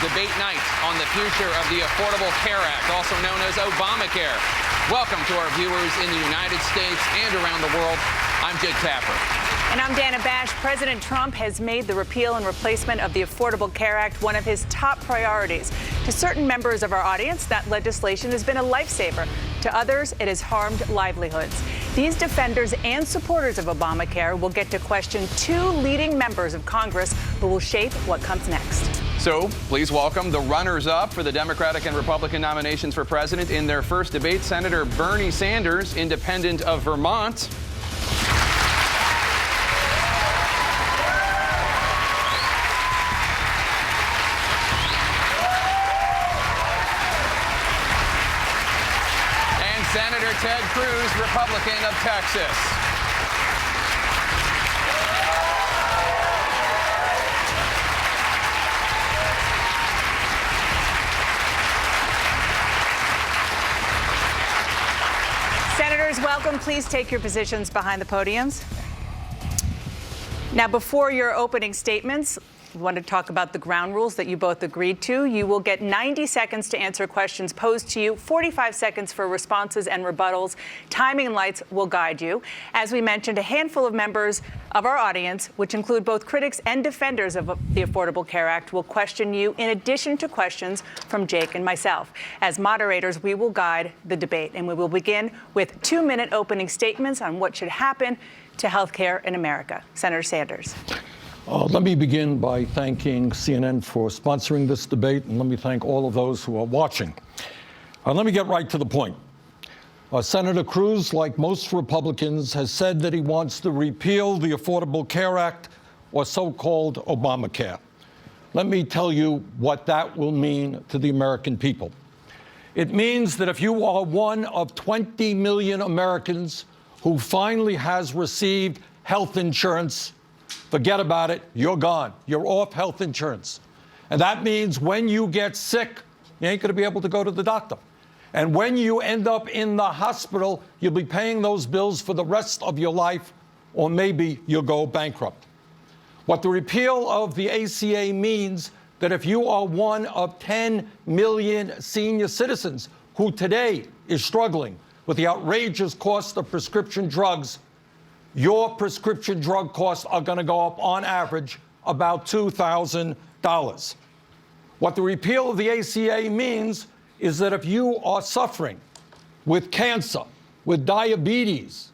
debate night on the future of the Affordable Care Act, also known as Obamacare. Welcome to our viewers in the United States and around the world. I'm Jake Tapper. And I'm Dana Bash. President Trump has made the repeal and replacement of the Affordable Care Act one of his top priorities. To certain members of our audience, that legislation has been a lifesaver. To others, it has harmed livelihoods. These defenders and supporters of Obamacare will get to question two leading members of Congress who will shape what comes next. So please welcome the runners-up for the Democratic and Republican nominations for president in their first debate. Senator Bernie Sanders, independent of Vermont. And Senator Ted Cruz, Republican of Texas. Senators, welcome. Please take your positions behind the podiums. Now, before your opening statements, we want to talk about the ground rules that you both agreed to. You will get 90 seconds to answer questions posed to you, 45 seconds for responses and rebuttals. Timing lights will guide you. As we mentioned, a handful of members of our audience, which include both critics and defenders of the Affordable Care Act, will question you in addition to questions from Jake and myself. As moderators, we will guide the debate, and we will begin with 2-minute opening statements on what should happen to health care in America. Senator Sanders. Let me begin by thanking CNN for sponsoring this debate, and let me thank all of those who are watching. Let me get right to the point. Senator Cruz, like most Republicans, has said that he wants to repeal the Affordable Care Act, or so-called Obamacare. Let me tell you what that will mean to the American people. It means that if you are one of 20 million Americans who finally has received health insurance, forget about it, you're gone. You're off health insurance. And that means when you get sick, you ain't gonna be able to go to the doctor. And when you end up in the hospital, you'll be paying those bills for the rest of your life, or maybe you'll go bankrupt. What the repeal of the ACA means that if you are one of 10 million senior citizens who today is struggling with the outrageous cost of prescription drugs, your prescription drug costs are going to go up on average about $2,000. What the repeal of the ACA means is that if you are suffering with cancer, with diabetes,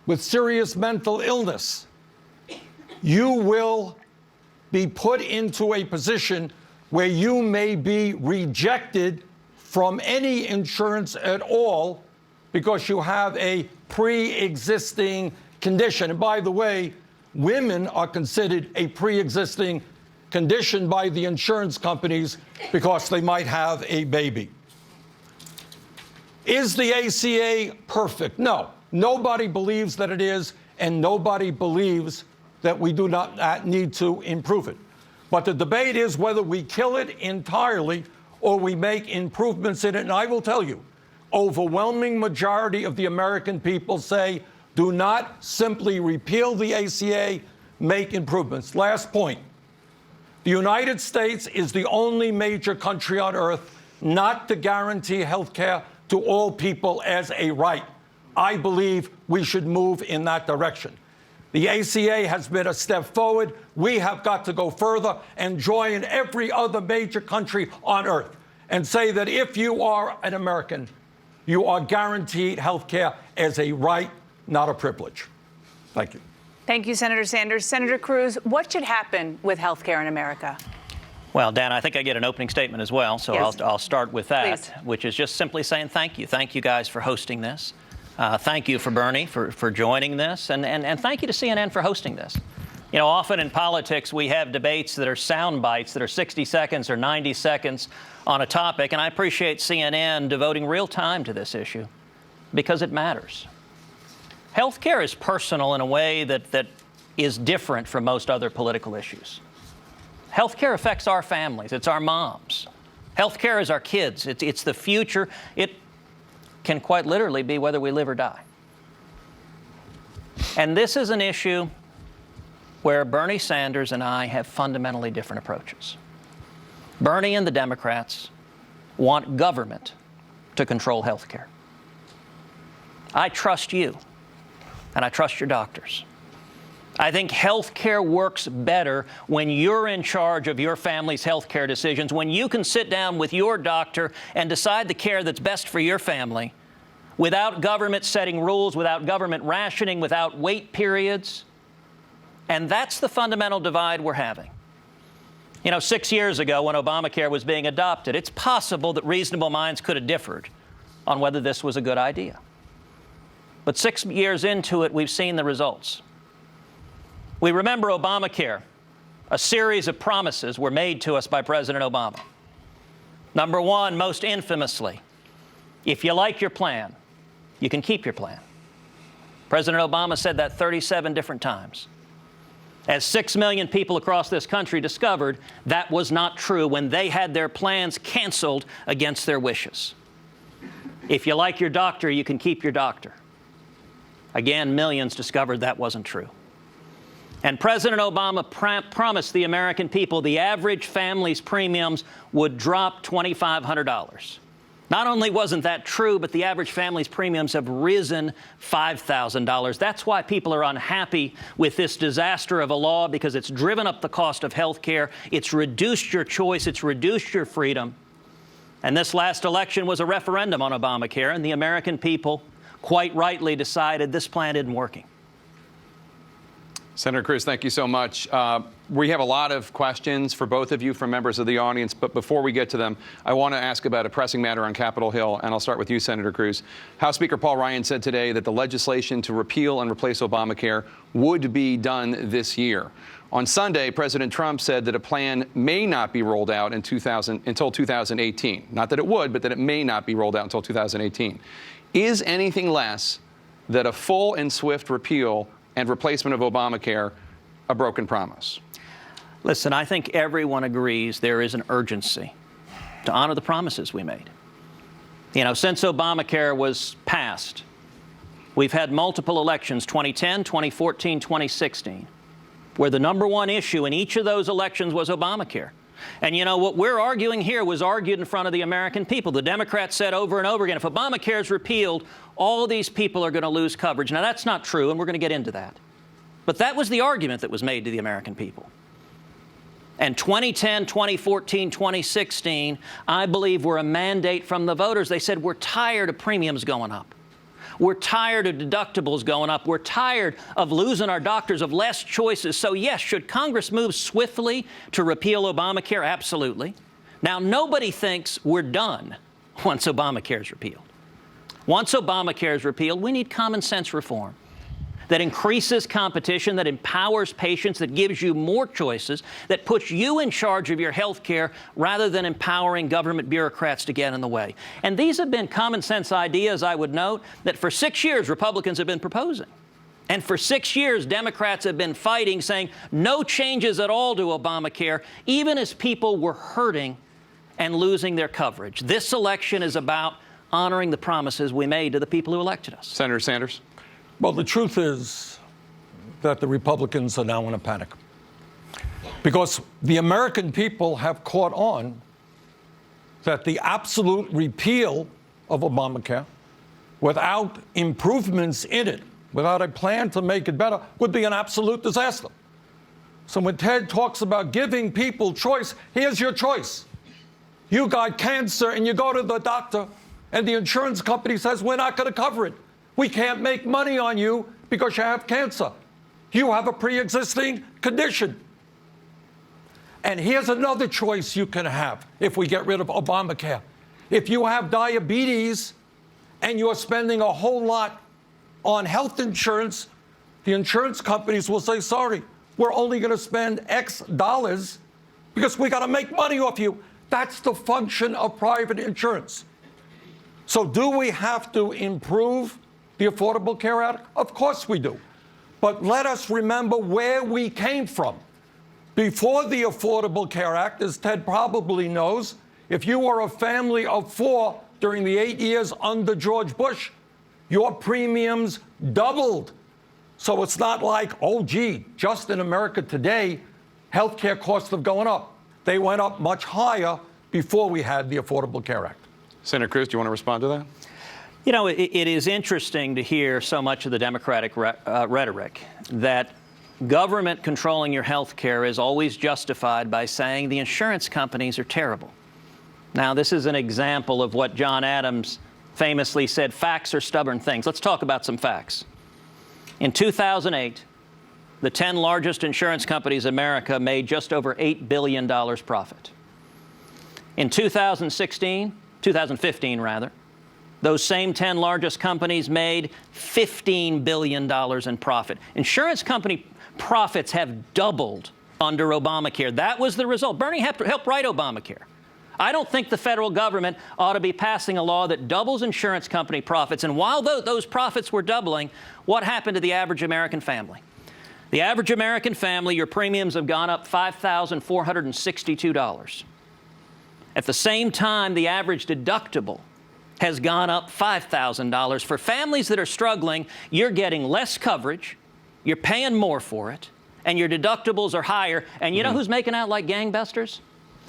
with serious mental illness, you will be put into a position where you may be rejected from any insurance at all because you have a pre-existing condition. And by the way, women are considered a pre-existing condition by the insurance companies because they might have a baby. Is the ACA perfect? No. Nobody believes that it is, and nobody believes that we do not need to improve it. But the debate is whether we kill it entirely or we make improvements in it. And I will tell you, overwhelming majority of the American people say, do not simply repeal the ACA, make improvements. Last point. The United States is the only major country on earth not to guarantee health care to all people as a right. I believe we should move in that direction. The ACA has been a step forward. We have got to go further and join every other major country on earth and say that if you are an American, you are guaranteed health care as a right, not a privilege. Thank you. Thank you, Senator Sanders. Senator Cruz, what should happen with health care in America? Well, Dan, I think I get an opening statement as well, so yes. I'll start with that, Please. Which is just simply saying thank you. Thank you guys for hosting this. Thank you for Bernie for joining this, and thank you to CNN for hosting this. You know, often in politics we have debates that are sound bites that are 60 seconds or 90 seconds on a topic, and I appreciate CNN devoting real time to this issue because it matters. Healthcare is personal in a way that is different from most other political issues. Healthcare affects our families. It's our moms. Healthcare is our kids. It's the future. It can quite literally be whether we live or die. And this is an issue where Bernie Sanders and I have fundamentally different approaches. Bernie and the Democrats want government to control health care. I trust you, and I trust your doctors. I think health care works better when you're in charge of your family's health care decisions, when you can sit down with your doctor and decide the care that's best for your family without government setting rules, without government rationing, without wait periods. And that's the fundamental divide we're having. You know, 6 years ago when Obamacare was being adopted, it's possible that reasonable minds could have differed on whether this was a good idea. But 6 years into it, we've seen the results. We remember Obamacare. A series of promises were made to us by President Obama. Number one, most infamously, if you like your plan, you can keep your plan. President Obama said that 37 different times. As 6 million people across this country discovered, that was not true when they had their plans canceled against their wishes. If you like your doctor, you can keep your doctor. Again, millions discovered that wasn't true. And President Obama promised the American people the average family's premiums would drop $2,500. Not only wasn't that true, but the average family's premiums have risen $5,000. That's why people are unhappy with this disaster of a law, because it's driven up the cost of health care. It's reduced your choice. It's reduced your freedom. And this last election was a referendum on Obamacare, and the American people quite rightly decided this plan isn't working. Senator Cruz, thank you so much. We have a lot of questions for both of you from members of the audience, but before we get to them, I want to ask about a pressing matter on Capitol Hill, and I'll start with you, Senator Cruz. House Speaker Paul Ryan said today that the legislation to repeal and replace Obamacare would be done this year. On Sunday, President Trump said that a plan may not be rolled out until 2018. Not that it would, but that it may not be rolled out until 2018. Is anything less than a full and swift repeal and replacement of Obamacare a broken promise? Listen, I think everyone agrees there is an urgency to honor the promises we made. You know, since Obamacare was passed, we've had multiple elections, 2010, 2014, 2016, where the number one issue in each of those elections was Obamacare. And you know, what we're arguing here was argued in front of the American people. The Democrats said over and over again, if Obamacare is repealed, all these people are going to lose coverage. Now, that's not true, and we're going to get into that. But that was the argument that was made to the American people. And 2010, 2014, 2016, I believe, were a mandate from the voters. They said, we're tired of premiums going up. We're tired of deductibles going up. We're tired of losing our doctors, of less choices. So, yes, should Congress move swiftly to repeal Obamacare? Absolutely. Now, nobody thinks we're done once Obamacare is repealed. Once Obamacare is repealed, we need common sense reform that increases competition, that empowers patients, that gives you more choices, that puts you in charge of your health care rather than empowering government bureaucrats to get in the way. And these have been common sense ideas, I would note, that for 6 years Republicans have been proposing. And for 6 years, Democrats have been fighting, saying no changes at all to Obamacare, even as people were hurting and losing their coverage. This election is about honoring the promises we made to the people who elected us. Senator Sanders? Well, the truth is that the Republicans are now in a panic because the American people have caught on that the absolute repeal of Obamacare without improvements in it, without a plan to make it better, would be an absolute disaster. So when Ted talks about giving people choice, here's your choice. You got cancer and you go to the doctor and the insurance company says, we're not going to cover it. We can't make money on you because you have cancer. You have a pre-existing condition. And here's another choice you can have if we get rid of Obamacare. If you have diabetes and you're spending a whole lot on health insurance, the insurance companies will say, sorry, we're only going to spend X dollars because we got to make money off you. That's the function of private insurance. So do we have to improve the Affordable Care Act? Of course we do. But let us remember where we came from. Before the Affordable Care Act, as Ted probably knows, if you were a family of 4 during the 8 years under George Bush, your premiums doubled. So it's not like, oh, gee, just in America today, health care costs have gone up. They went up much higher before we had the Affordable Care Act. Senator Cruz, do you want to respond to that? You know, it is interesting to hear so much of the Democratic rhetoric that government controlling your health care is always justified by saying the insurance companies are terrible. Now, this is an example of what John Adams famously said, facts are stubborn things. Let's talk about some facts. In 2008, the 10 largest insurance companies in America made just over $8 billion profit. In 2015, those same 10 largest companies made $15 billion in profit. Insurance company profits have doubled under Obamacare. That was the result. Bernie helped write Obamacare. I don't think the federal government ought to be passing a law that doubles insurance company profits. And while those profits were doubling, what happened to the average American family? The average American family, your premiums have gone up $5,462. At the same time, the average deductible has gone up $5,000. For families that are struggling, you're getting less coverage, you're paying more for it, and your deductibles are higher. And you know who's making out like gangbusters?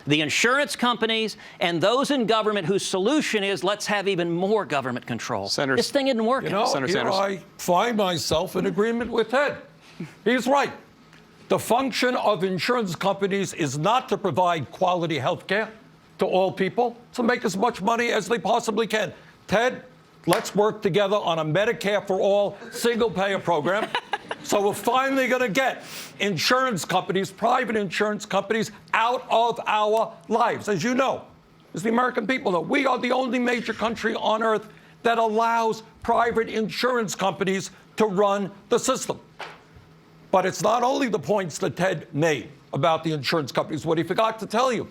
The insurance companies and those in government whose solution is let's have even more government control. This thing isn't working. You know, Senator here Sanders. I find myself in agreement with Ted. He's right. The function of insurance companies is not to provide quality health care to all people, to make as much money as they possibly can. Ted, let's work together on a Medicare for all single-payer program. So we're finally going to get insurance companies, private insurance companies, out of our lives. As you know, as the American people know, we are the only major country on earth that allows private insurance companies to run the system. But it's not only the points that Ted made about the insurance companies. What he forgot to tell you,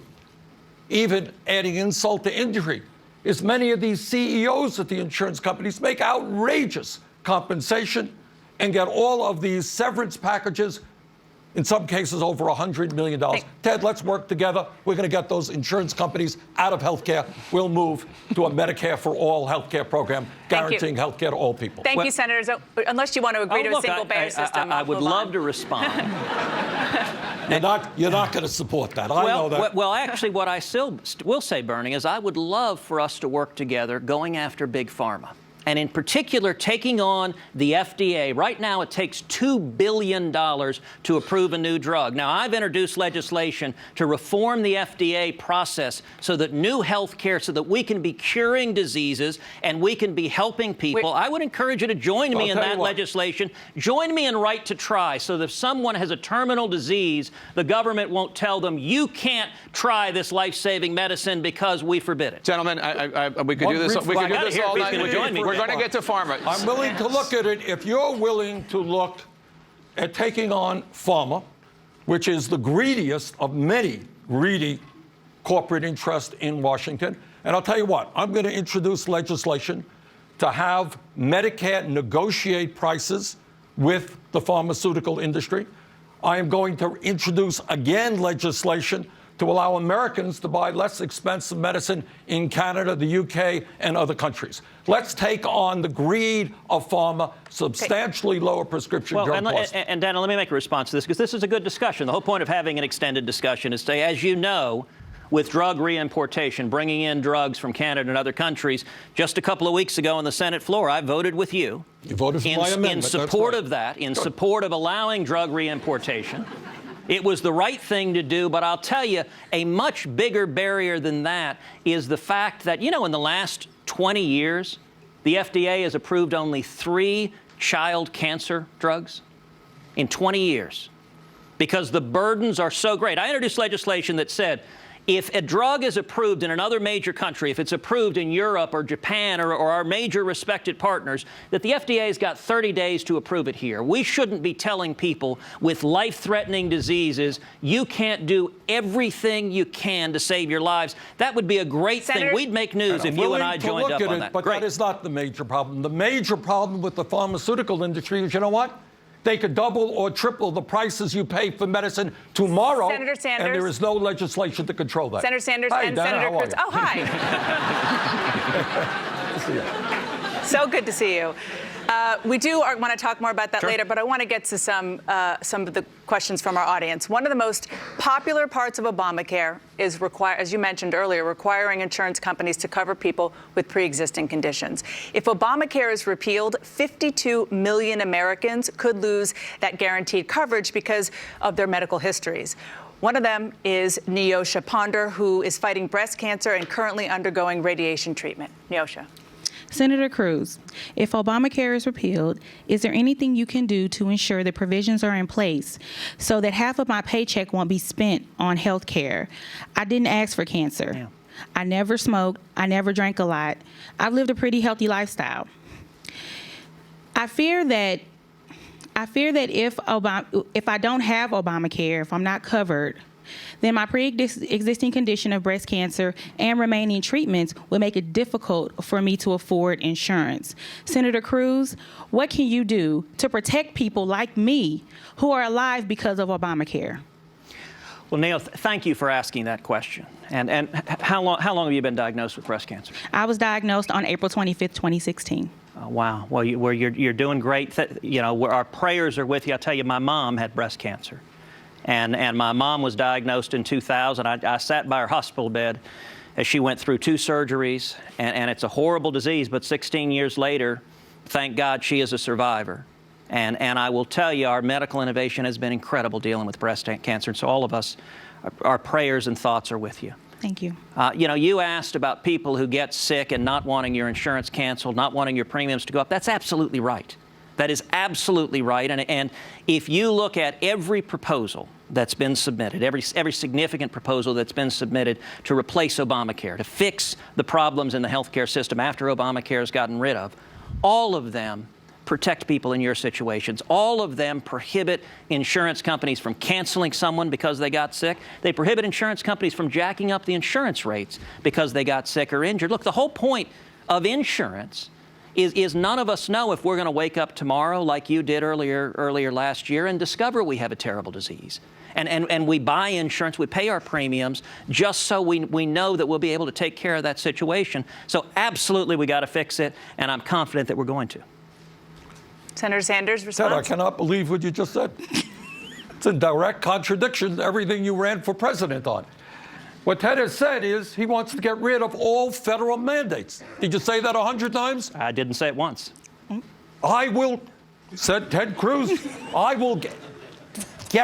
even adding insult to injury, is many of these CEOs at the insurance companies make outrageous compensation and get all of these severance packages, in some cases over $100 million. Ted, let's work together. We're going to get those insurance companies out of health care. We'll move to a Medicare for all health care program, guaranteeing health care to all people. Thank you, Senators. Unless you want to agree to a single-payer system, I would love to respond. You're not going to support that. I know that. Well, actually, what I still will say, Bernie, is I would love for us to work together going after Big Pharma. And in particular, taking on the FDA. Right now, it takes $2 billion to approve a new drug. Now, I've introduced legislation to reform the FDA process so that new health care, so that we can be curing diseases and we can be helping people. I would encourage you to join me in that legislation. Join me in Right to Try, so that if someone has a terminal disease, the government won't tell them, you can't try this life-saving medicine because we forbid it. Gentlemen, we could do this. We could do this all night. We're going to get to pharma. I'm willing to look at it if you're willing to look at taking on pharma, which is the greediest of many greedy corporate interests in Washington. And I'll tell you what, I'm going to introduce legislation to have Medicare negotiate prices with the pharmaceutical industry. I am going to introduce again legislation to allow Americans to buy less expensive medicine in Canada, the UK, and other countries. Let's take on the greed of pharma, substantially lower prescription drug costs. And Dana, let me make a response to this, because this is a good discussion. The whole point of having an extended discussion is to, as you know, with drug reimportation, bringing in drugs from Canada and other countries, just a couple of weeks ago on the Senate floor, I voted with you. You voted for my amendment. In support of that, in support of allowing drug reimportation. It was the right thing to do, but I'll tell you, a much bigger barrier than that is the fact that, you know, in the last 20 years, the FDA has approved only 3 child cancer drugs in 20 years because the burdens are so great. I introduced legislation that said, if a drug is approved in another major country, if it's approved in Europe or Japan or our major respected partners, that the FDA's got 30 days to approve it here. We shouldn't be telling people with life-threatening diseases, you can't do everything you can to save your lives. That would be a great thing. We'd make news if you and I joined up on that. But that is not the major problem. The major problem with the pharmaceutical industry is, you know what? They could double or triple the prices you pay for medicine tomorrow. Senator Sanders. And there is no legislation to control that. Senator Sanders Hi, and Dana, Senator Cruz. Oh, hi. So good to see you. We do want to talk more about that later, but I want to get to some of the questions from our audience. One of the most popular parts of Obamacare is, as you mentioned earlier, requiring insurance companies to cover people with pre-existing conditions. If Obamacare is repealed, 52 million Americans could lose that guaranteed coverage because of their medical histories. One of them is Neosha Ponder, who is fighting breast cancer and currently undergoing radiation treatment. Neosha. Senator Cruz, if Obamacare is repealed, is there anything you can do to ensure the provisions are in place so that half of my paycheck won't be spent on health care? I didn't ask for cancer. Yeah. I never smoked. I never drank a lot. I've lived a pretty healthy lifestyle. I fear that if I don't have Obamacare, if I'm not covered, then my pre-existing condition of breast cancer and remaining treatments will make it difficult for me to afford insurance. Senator Cruz, what can you do to protect people like me who are alive because of Obamacare? Well, Neil, thank you for asking that question. And how long have you been diagnosed with breast cancer? I was diagnosed on April 25th, 2016. Wow. Well, you're doing great. Our prayers are with you. I'll tell you, my mom had breast cancer. And my mom was diagnosed in 2000. I sat by her hospital bed as she went through 2 surgeries, and it's a horrible disease, but 16 years later, thank God she is a survivor. And I will tell you, our medical innovation has been incredible dealing with breast cancer, and so all of us, our prayers and thoughts are with you. Thank you. You asked about people who get sick and not wanting your insurance canceled, not wanting your premiums to go up. That's absolutely right. That is absolutely right. And if you look at every proposal that's been submitted, every significant proposal that's been submitted to replace Obamacare, to fix the problems in the healthcare system after Obamacare is gotten rid of, all of them protect people in your situations. All of them prohibit insurance companies from canceling someone because they got sick. They prohibit insurance companies from jacking up the insurance rates because they got sick or injured. Look, the whole point of insurance is none of us know if we're going to wake up tomorrow like you did earlier last year and discover we have a terrible disease. And we buy insurance, we pay our premiums just so we know that we'll be able to take care of that situation. So absolutely we got to fix it, and I'm confident that we're going to. Senator Sanders, response? Ted, I cannot believe what you just said. It's in direct contradiction to everything you ran for president on. What Ted has said is he wants to get rid of all federal mandates. Did you say that 100 times? I didn't say it once. I will, said Ted Cruz, I will get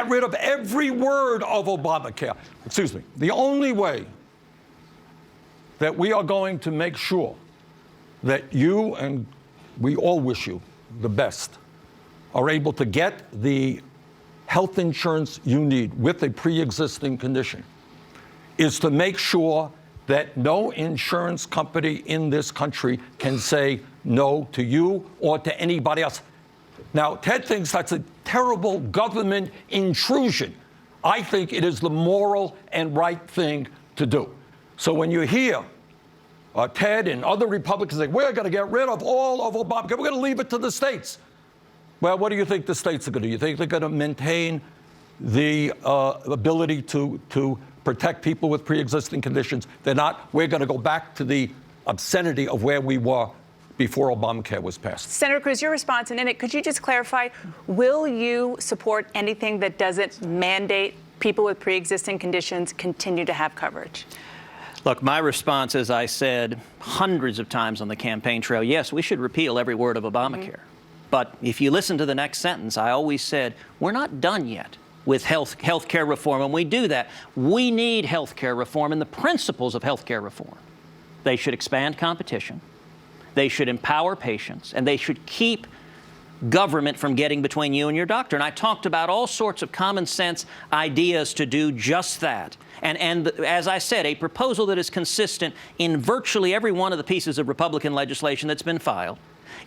rid of every word of Obamacare. Excuse me. The only way that we are going to make sure that you, and we all wish you the best, are able to get the health insurance you need with a pre-existing condition is to make sure that no insurance company in this country can say no to you or to anybody else. Now, Ted thinks that's a terrible government intrusion. I think it is the moral and right thing to do. So when you hear Ted and other Republicans say, we're going to get rid of all of Obamacare, we're going to leave it to the states. Well, what do you think the states are going to do? You think they're going to maintain the ability to protect people with pre-existing conditions? They're not. We're going to go back to the obscenity of where we were before Obamacare was passed. Senator Cruz, your response, and in it, could you just clarify, will you support anything that doesn't mandate people with pre-existing conditions continue to have coverage? Look, my response, as I said hundreds of times on the campaign trail, yes, we should repeal every word of Obamacare. Mm-hmm. But if you listen to the next sentence, I always said, we're not done yet with health care reform. And we do that. We need health care reform and the principles of health care reform. They should expand competition. They should empower patients. And they should keep government from getting between you and your doctor. And I talked about all sorts of common sense ideas to do just that. And as I said, a proposal that is consistent in virtually every one of the pieces of Republican legislation that's been filed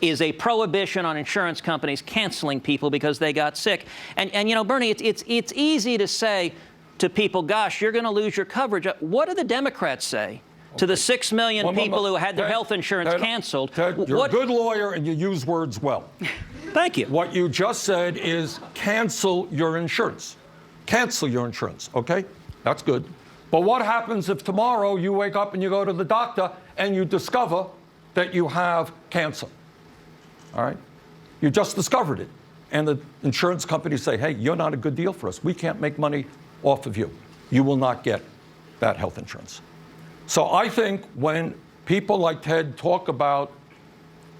is a prohibition on insurance companies canceling people because they got sick. And you know, Bernie, it's easy to say to people, gosh, you're going to lose your coverage. What do the Democrats say to the 6 million people who had their health insurance canceled? Ted, you're a good lawyer and you use words well. Thank you. What you just said is cancel your insurance. Cancel your insurance, okay? That's good. But what happens if tomorrow you wake up and you go to the doctor and you discover that you have cancer? All right? You just discovered it. And the insurance companies say, hey, you're not a good deal for us. We can't make money off of you. You will not get that health insurance. So I think when people like Ted talk about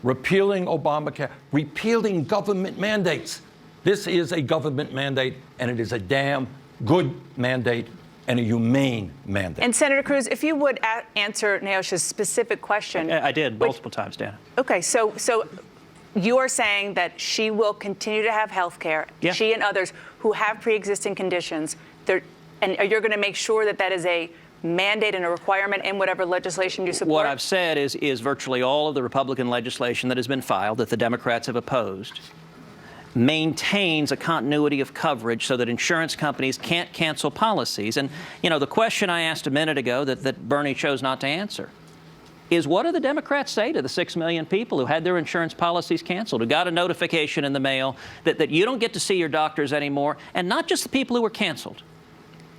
repealing Obamacare, repealing government mandates, this is a government mandate, and it is a damn good mandate and a humane mandate. And Senator Cruz, if you would answer Neosh's specific question. I did multiple times, Dana. Okay, so you are saying that she will continue to have health care, Yeah. she and others who have pre-existing conditions, and you're going to make sure that that is a mandate and a requirement in whatever legislation you support? What I've said is virtually all of the Republican legislation that has been filed that the Democrats have opposed maintains a continuity of coverage so that insurance companies can't cancel policies. And, the question I asked a minute ago that Bernie chose not to answer is, what do the Democrats say to the 6 million people who had their insurance policies canceled, who got a notification in the mail that you don't get to see your doctors anymore, and not just the people who were canceled.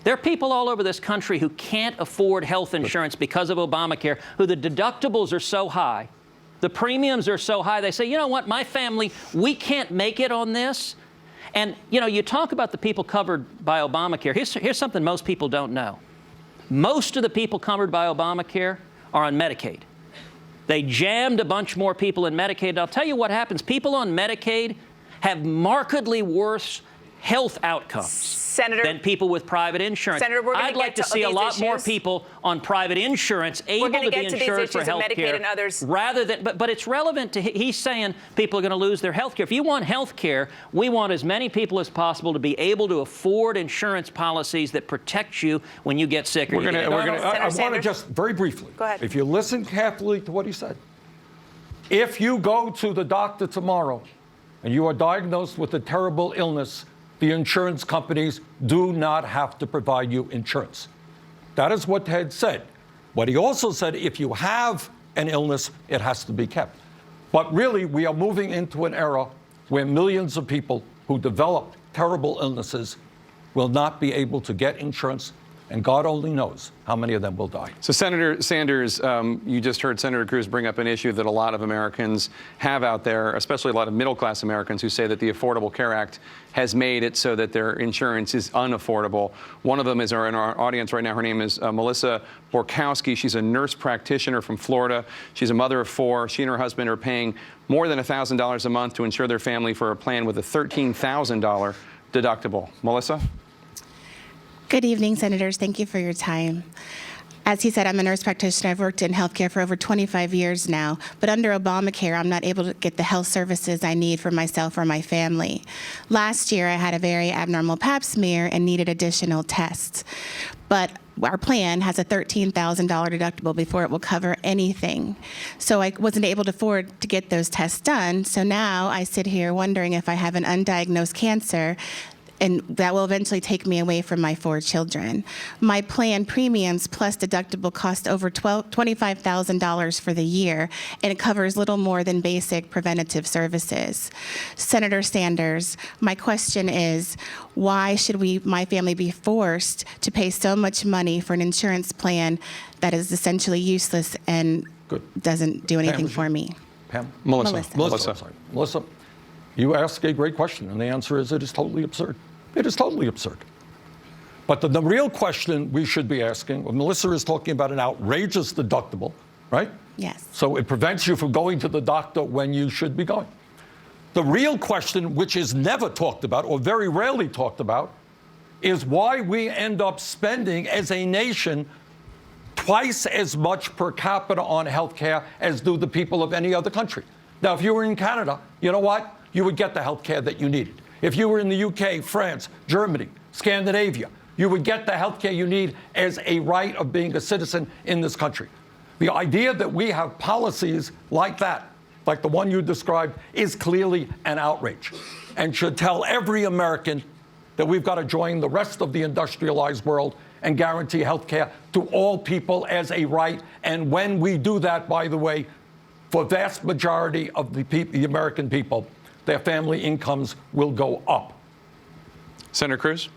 There are people all over this country who can't afford health insurance because of Obamacare, who the deductibles are so high, the premiums are so high, they say, you know what, my family, we can't make it on this. And, you talk about the people covered by Obamacare. Here's something most people don't know. Most of the people covered by Obamacare are on Medicaid. They jammed a bunch more people in Medicaid. And I'll tell you what happens. People on Medicaid have markedly worse health outcomes Senator, than people with private insurance. Senator, we're I'd like to see a lot more people on private insurance able to be insured for health care rather than, but it's relevant to, he's saying people are going to lose their health care. If you want health care, we want as many people as possible to be able to afford insurance policies that protect you when you get sick. I want to just very briefly, go ahead. If you listen carefully to what he said, if you go to the doctor tomorrow and you are diagnosed with a terrible illness, the insurance companies do not have to provide you insurance. That is what Ted said. But he also said if you have an illness, it has to be kept. But really, we are moving into an era where millions of people who develop terrible illnesses will not be able to get insurance, and God only knows how many of them will die. So, Senator Sanders, you just heard Senator Cruz bring up an issue that a lot of Americans have out there, especially a lot of middle-class Americans who say that the Affordable Care Act has made it so that their insurance is unaffordable. One of them is in our audience right now. Her name is Melissa Borkowski. She's a nurse practitioner from Florida. She's a mother of 4. She and her husband are paying more than $1,000 a month to insure their family for a plan with a $13,000 deductible. Melissa? Good evening, Senators. Thank you for your time. As he said, I'm a nurse practitioner. I've worked in healthcare for over 25 years now, but under Obamacare, I'm not able to get the health services I need for myself or my family. Last year, I had a very abnormal pap smear and needed additional tests, but our plan has a $13,000 deductible before it will cover anything. So I wasn't able to afford to get those tests done, so now I sit here wondering if I have an undiagnosed cancer, and that will eventually take me away from my 4 children. My plan premiums plus deductible cost over $25,000 for the year, and it covers little more than basic preventative services. Senator Sanders, my question is, why should my family be forced to pay so much money for an insurance plan that is essentially useless and doesn't do anything for me? Pam? Melissa, you ask a great question, and the answer is it is totally absurd. It is totally absurd. But the real question we should be asking, Melissa is talking about an outrageous deductible, right? Yes. So it prevents you from going to the doctor when you should be going. The real question, which is never talked about or very rarely talked about, is why we end up spending as a nation twice as much per capita on health care as do the people of any other country. Now, if you were in Canada, you know what? You would get the health care that you needed. If you were in the UK, France, Germany, Scandinavia, you would get the health care you need as a right of being a citizen in this country. The idea that we have policies like that, like the one you described, is clearly an outrage and should tell every American that we've got to join the rest of the industrialized world and guarantee health care to all people as a right. And when we do that, by the way, for vast majority of the American people, their family incomes will go up. Senator Cruz?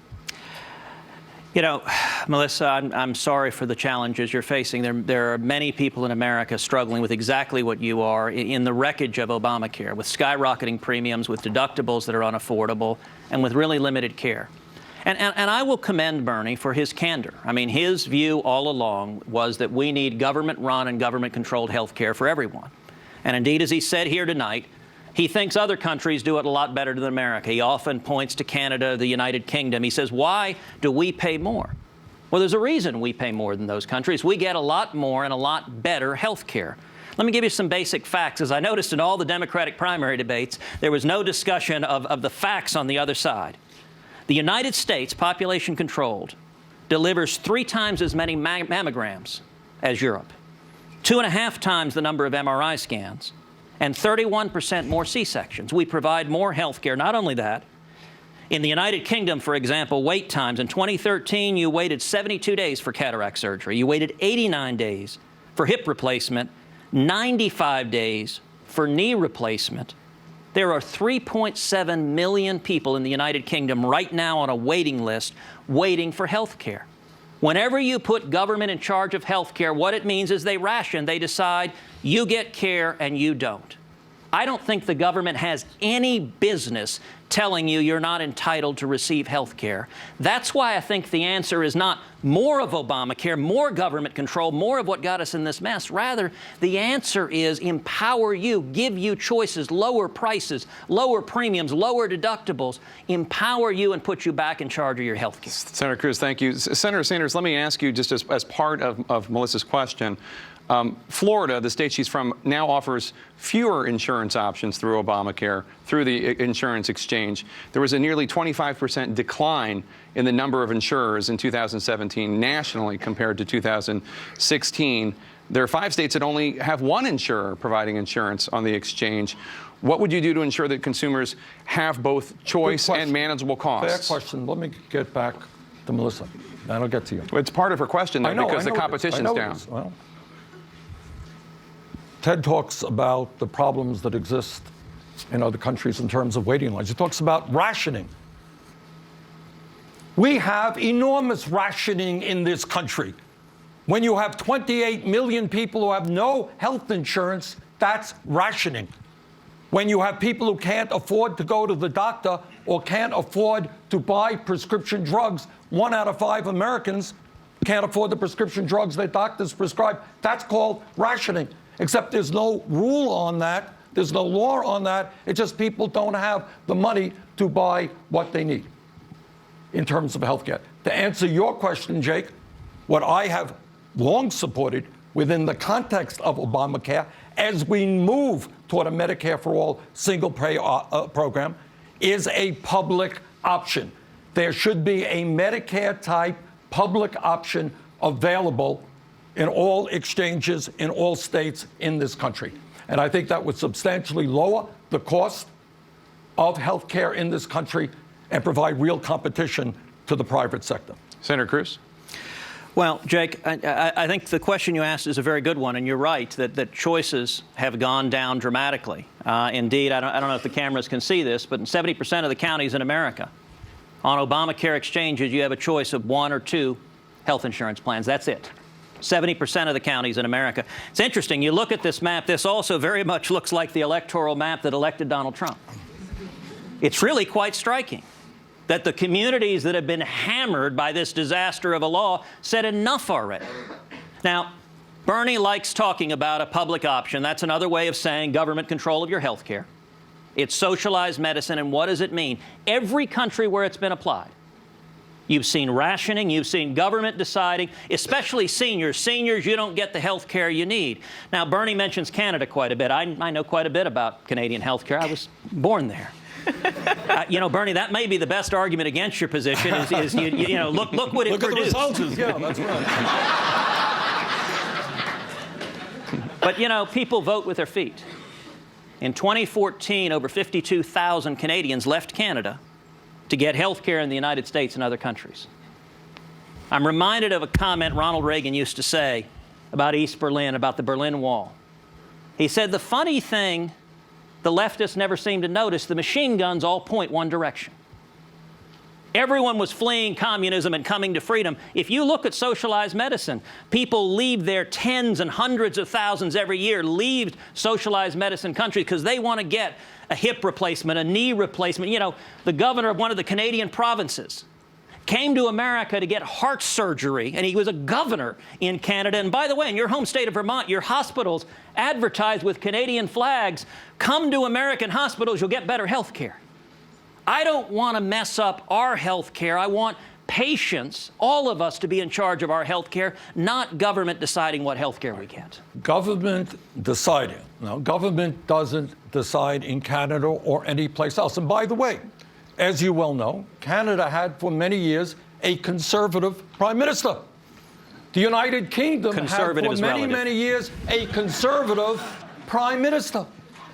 You know, Melissa, I'm sorry for the challenges you're facing. There are many people in America struggling with exactly what you are in the wreckage of Obamacare, with skyrocketing premiums, with deductibles that are unaffordable, and with really limited care. And I will commend Bernie for his candor. I mean, his view all along was that we need government-run and government-controlled health care for everyone. And indeed, as he said here tonight, he thinks other countries do it a lot better than America. He often points to Canada, the United Kingdom. He says, why do we pay more? Well, there's a reason we pay more than those countries. We get a lot more and a lot better health care. Let me give you some basic facts. As I noticed in all the Democratic primary debates, there was no discussion of the facts on the other side. The United States, population controlled, delivers 3 times as many mammograms as Europe, 2.5 times the number of MRI scans, and 31% more C-sections. We provide more health care. Not only that, in the United Kingdom, for example, wait times. In 2013, you waited 72 days for cataract surgery. You waited 89 days for hip replacement, 95 days for knee replacement. There are 3.7 million people in the United Kingdom right now on a waiting list waiting for health care. Whenever you put government in charge of health care, what it means is they ration. They decide you get care and you don't. I don't think the government has any business telling you you're not entitled to receive health care. That's why I think the answer is not more of Obamacare, more government control, more of what got us in this mess. Rather, the answer is empower you, give you choices, lower prices, lower premiums, lower deductibles, empower you and put you back in charge of your health care. Senator Cruz, thank you. Senator Sanders, let me ask you just as part of Melissa's question. Florida, the state she's from, now offers fewer insurance options through Obamacare, through the insurance exchange. There was a nearly 25% decline in the number of insurers in 2017 nationally compared to 2016. There are 5 states that only have 1 insurer providing insurance on the exchange. What would you do to ensure that consumers have both choice and manageable costs? Fair question. Let me get back to Melissa, and I'll get to you. It's part of her question, though, because the competition's down. Well, Ted talks about the problems that exist in other countries in terms of waiting lines. He talks about rationing. We have enormous rationing in this country. When you have 28 million people who have no health insurance, that's rationing. When you have people who can't afford to go to the doctor or can't afford to buy prescription drugs, 1 out of 5 Americans can't afford the prescription drugs their doctors prescribe. That's called rationing. Except there's no rule on that. There's no law on that. It's just people don't have the money to buy what they need in terms of health care. To answer your question, Jake, what I have long supported within the context of Obamacare as we move toward a Medicare for All single-pay program is a public option. There should be a Medicare-type public option available in all exchanges, in all states in this country. And I think that would substantially lower the cost of health care in this country and provide real competition to the private sector. Senator Cruz? Well, Jake, I think the question you asked is a very good one, and you're right that choices have gone down dramatically. Indeed, I don't know if the cameras can see this, but in 70% of the counties in America, on Obamacare exchanges, you have a choice of 1 or 2 health insurance plans. That's it. 70% of the counties in America. It's interesting. You look at this map. This also very much looks like the electoral map that elected Donald Trump. It's really quite striking that the communities that have been hammered by this disaster of a law said enough already. Now, Bernie likes talking about a public option. That's another way of saying government control of your health care. It's socialized medicine, and what does it mean? Every country where it's been applied, you've seen rationing, you've seen government deciding, especially seniors. Seniors, you don't get the health care you need. Now, Bernie mentions Canada quite a bit. I know quite a bit about Canadian health care. I was born there. You know, Bernie, that may be the best argument against your position is you know, look what it produced. Look at the results. Yeah, that's right. But, you know, people vote with their feet. In 2014, over 52,000 Canadians left Canada to get health care in the United States and other countries. I'm reminded of a comment Ronald Reagan used to say about East Berlin, about the Berlin Wall. He said, the funny thing the leftists never seem to notice, the machine guns all point one direction. Everyone was fleeing communism and coming to freedom. If you look at socialized medicine, people leave their tens and hundreds of thousands every year, leave socialized medicine countries because they want to get a hip replacement, a knee replacement. You know, the governor of one of the Canadian provinces came to America to get heart surgery, and he was a governor in Canada. And by the way, in your home state of Vermont, your hospitals advertise with Canadian flags, come to American hospitals, you'll get better health care. I don't want to mess up our health care. I want patients, all of us, to be in charge of our health care, not government deciding what health care we get. Government deciding. Now, government doesn't decide in Canada or any place else. And by the way, as you well know, Canada had for many years a conservative prime minister. The United Kingdom had for many years a conservative prime minister.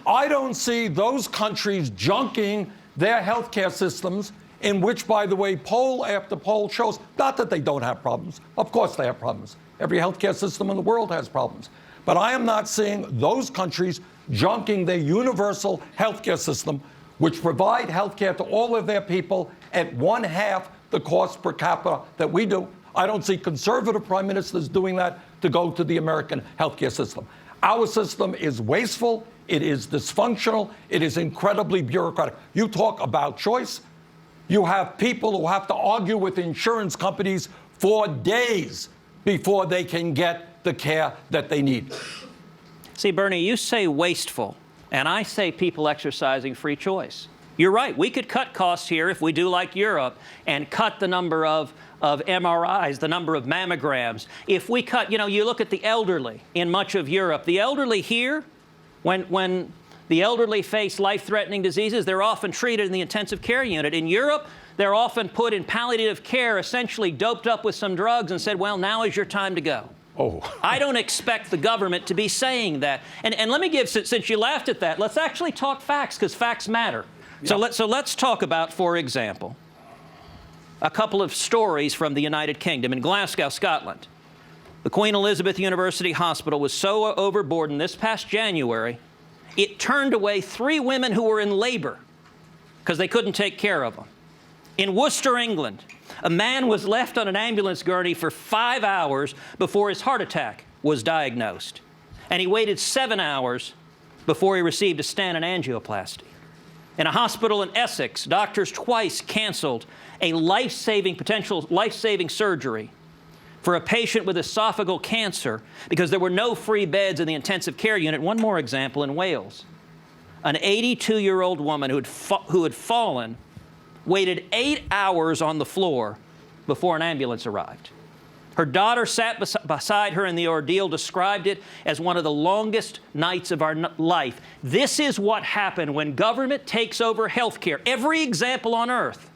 I don't see those countries junking their healthcare systems, in which, by the way, poll after poll shows, not that they don't have problems. Of course they have problems. Every healthcare system in the world has problems. But I am not seeing those countries junking their universal healthcare system, which provide healthcare to all of their people at 1/2 the cost per capita that we do. I don't see conservative prime ministers doing that to go to the American healthcare system. Our system is wasteful. It is dysfunctional. It is incredibly bureaucratic. You talk about choice. You have people who have to argue with insurance companies for days before they can get the care that they need. See, Bernie, you say wasteful, and I say people exercising free choice. You're right. We could cut costs here if we do like Europe and cut the number of MRIs, the number of mammograms. If we cut, you look at the elderly in much of Europe. The elderly here, when the elderly face life-threatening diseases, they're often treated in the intensive care unit. In Europe, they're often put in palliative care, essentially doped up with some drugs and said, well, now is your time to go. Oh. I don't expect the government to be saying that. And let me give, since you laughed at that, let's actually talk facts, because facts matter. Yeah. So let's talk about, for example, a couple of stories from the United Kingdom. In Glasgow, Scotland, the Queen Elizabeth University Hospital was so overburdened this past January, it turned away 3 women who were in labor because they couldn't take care of them. In Worcester, England, a man was left on an ambulance gurney for 5 hours before his heart attack was diagnosed. And he waited 7 hours before he received a stent and angioplasty. In a hospital in Essex, doctors twice canceled a potential life-saving surgery for a patient with esophageal cancer because there were no free beds in the intensive care unit. One more example in Wales. An 82-year-old woman who had fallen waited 8 hours on the floor before an ambulance arrived. Her daughter sat beside her in the ordeal, described it as one of the longest nights of our life. This is what happened when government takes over health care. Every example on earth.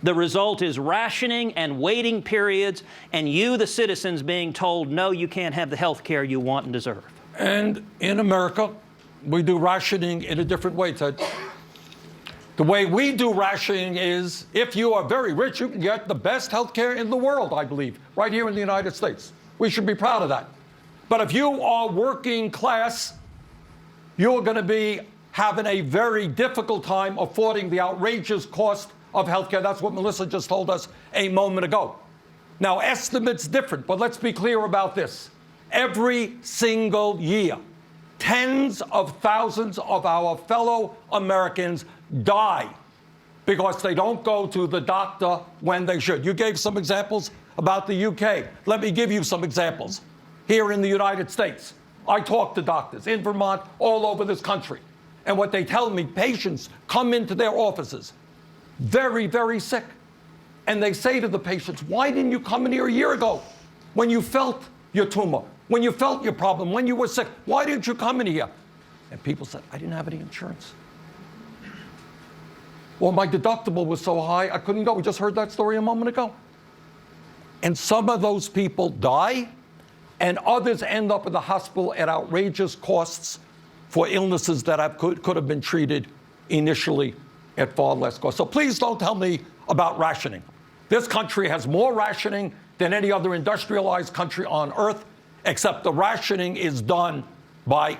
The result is rationing and waiting periods, and you, the citizens, being told, no, you can't have the health care you want and deserve. And in America, we do rationing in a different way, Ted. The way we do rationing is, if you are very rich, you can get the best health care in the world, I believe, right here in the United States. We should be proud of that. But if you are working class, you're going to be having a very difficult time affording the outrageous cost of healthcare. That's what Melissa just told us a moment ago. Now, estimates different, but let's be clear about this. Every single year, tens of thousands of our fellow Americans die because they don't go to the doctor when they should. You gave some examples about the UK. Let me give you some examples. Here in the United States, I talk to doctors in Vermont, all over this country. And what they tell me, patients come into their offices very, very sick. And they say to the patients, why didn't you come in here a year ago when you felt your tumor, when you felt your problem, when you were sick? Why didn't you come in here? And people said, I didn't have any insurance. Well, my deductible was so high, I couldn't go. We just heard that story a moment ago. And some of those people die, and others end up in the hospital at outrageous costs for illnesses that could have been treated initially at far less cost. So please don't tell me about rationing. This country has more rationing than any other industrialized country on earth, except the rationing is done by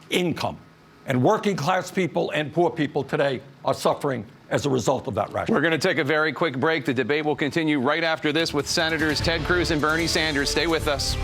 income. And working class people and poor people today are suffering as a result of that rationale. We're going to take a very quick break. The debate will continue right after this with Senators Ted Cruz and Bernie Sanders. Stay with us.